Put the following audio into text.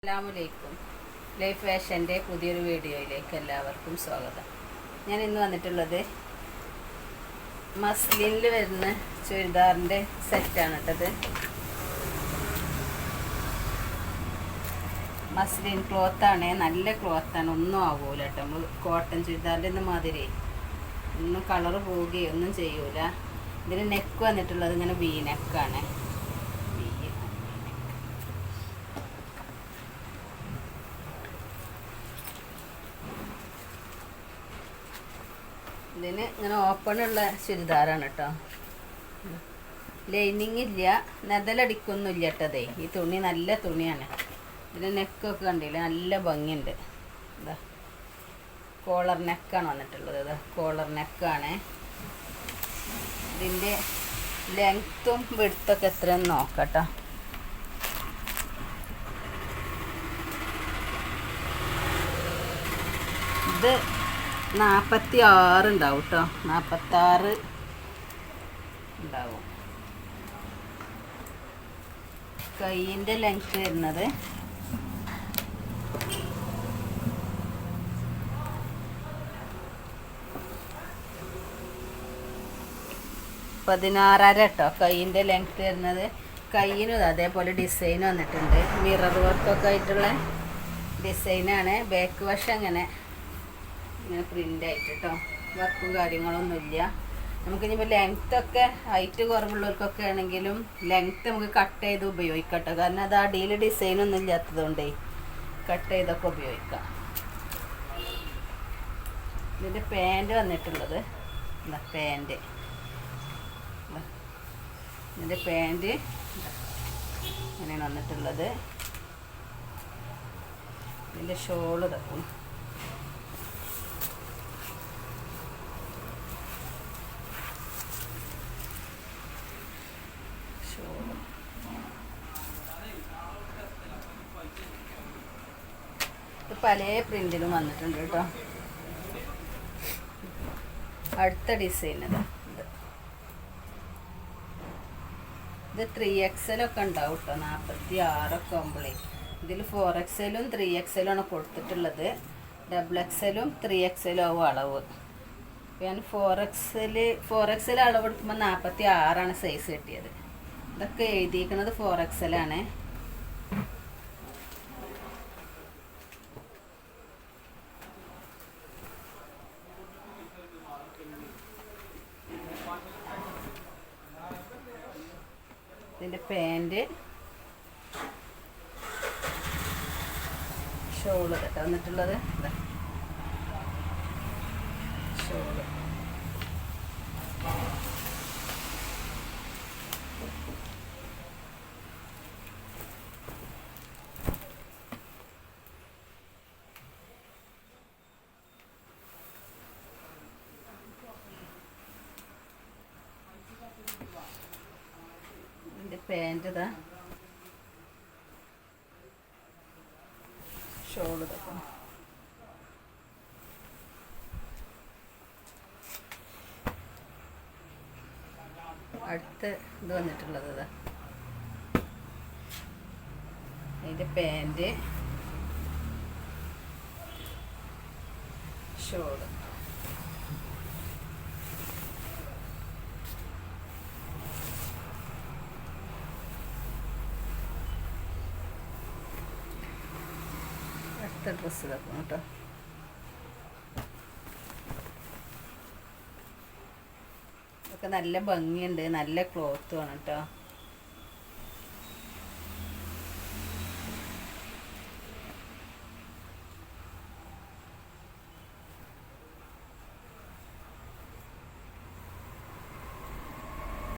അസ്സലാമലൈക്കും. ലൈഫ് ഫാഷൻ്റെ പുതിയൊരു വീഡിയോയിലേക്ക് എല്ലാവർക്കും സ്വാഗതം. ഞാൻ ഇന്ന് വന്നിട്ടുള്ളത് മസ്ലിനിൽ വരുന്ന ചുരിദാറിൻ്റെ സെറ്റാണ് കേട്ടത്. മസ്ലിൻ ക്ലോത്താണ്, നല്ല ക്ലോത്താണ്, ഒന്നും ആകൂല കേട്ടോ. നമ്മൾ കോട്ടൺ ചുരിദാറിൻ്റെ ഒന്നും മാതിരി ഒന്നും കളറ് പോവുകയോ ഒന്നും ചെയ്യൂല. ഇതിന് നെക്ക് വന്നിട്ടുള്ളത് ഇങ്ങനെ വി നെക്കാണ്. ഇതിന് ഇങ്ങനെ ഓപ്പണുള്ള ചുരിദാറാണ് കേട്ടോ. ലൈനിങ് ഇല്ല, നെതലടിക്കൊന്നുമില്ല കേട്ടതേ. ഈ തുണി നല്ല തുണിയാണ്. ഇതിന് നെക്കൊക്കെ കണ്ടില്ല, നല്ല ഭംഗിയുണ്ട്. ഇതാ കോളർ നെക്കാണ് വന്നിട്ടുള്ളത്. ഇതാ കോളർ നെക്കാണ്. ഇതിൻ്റെ ലെങ്ത്തും വിഡ്ത്തൊക്കെ എത്രയെന്ന് നോക്കാം കേട്ടോ. ഇത് 46 ഉണ്ടാവും കേട്ടോ. 46 ഉണ്ടാവും. കൈയിൻ്റെ ലെങ്ത്ത് വരുന്നത് 16.5 കേട്ടോ. കൈയിൻ്റെ ലെങ്ത്ത് വരുന്നത്. കൈയിനും അതേപോലെ ഡിസൈൻ വന്നിട്ടുണ്ട്. മിറർ വർക്കൊക്കെ ആയിട്ടുള്ള ഡിസൈനാണ്. ബാക്ക് വശം അങ്ങനെ പ്രിൻ്റ് ആയിട്ട് കേട്ടോ. വർക്കും കാര്യങ്ങളൊന്നുമില്ല. നമുക്കിനിപ്പോൾ ലെങ്ത്തൊക്കെ ഹൈറ്റ് കുറവുള്ളവർക്കൊക്കെ ആണെങ്കിലും ലെങ്ത്ത് നമുക്ക് കട്ട് ചെയ്ത് ഉപയോഗിക്കാം കേട്ടോ. കാരണം അത് അടിയിൽ ഡിസൈനൊന്നും ഇല്ലാത്തത് കൊണ്ടേ കട്ട് ചെയ്തൊക്കെ ഉപയോഗിക്കാം. ഇതിൻ്റെ പാൻറ് വന്നിട്ടുള്ളത് എന്താ, പാൻറ് ഇതിൻ്റെ പാൻറ് ഇങ്ങനെയാണ് വന്നിട്ടുള്ളത്. ഇതിൻ്റെ ഷോള് തക്കും. ഇത് പല പ്രിന്റിലും വന്നിട്ടുണ്ട് കേട്ടോ. അടുത്ത ഡിസൈൻ ഇത് 3XL ഒക്കെ ഉണ്ടാവും കേട്ടോ. 46 ഒക്കെ ആകുമ്പോഴേ ഇതിൽ 4XL 3XL ആണ് കൊടുത്തിട്ടുള്ളത്. XXL 3XL ആവും അളവ്. ഞാൻ 4XL അളവ് എടുക്കുമ്പോൾ 46 സൈസ് കിട്ടിയത്. ഇതൊക്കെ എഴുതിയിരിക്കുന്നത് 4XL ആണ്. ഇതിൻ്റെ പാൻറ് ഷോള് കേട്ടോ വന്നിട്ടുള്ളത്. ഷോള് പാൻറ് ഇതാ, ഷോൾ ഇതൊക്കെ. അടുത്ത ഇത് വന്നിട്ടുള്ളത് ഇതാ, അതിൻ്റെ പാൻറ് ഷോള്. ഡ്രസ്സ് ഇതാക്കും കേട്ടോ. ഇതൊക്കെ നല്ല ഭംഗിയുണ്ട്, നല്ല ക്ലോത്തുമാണ് കേട്ടോ.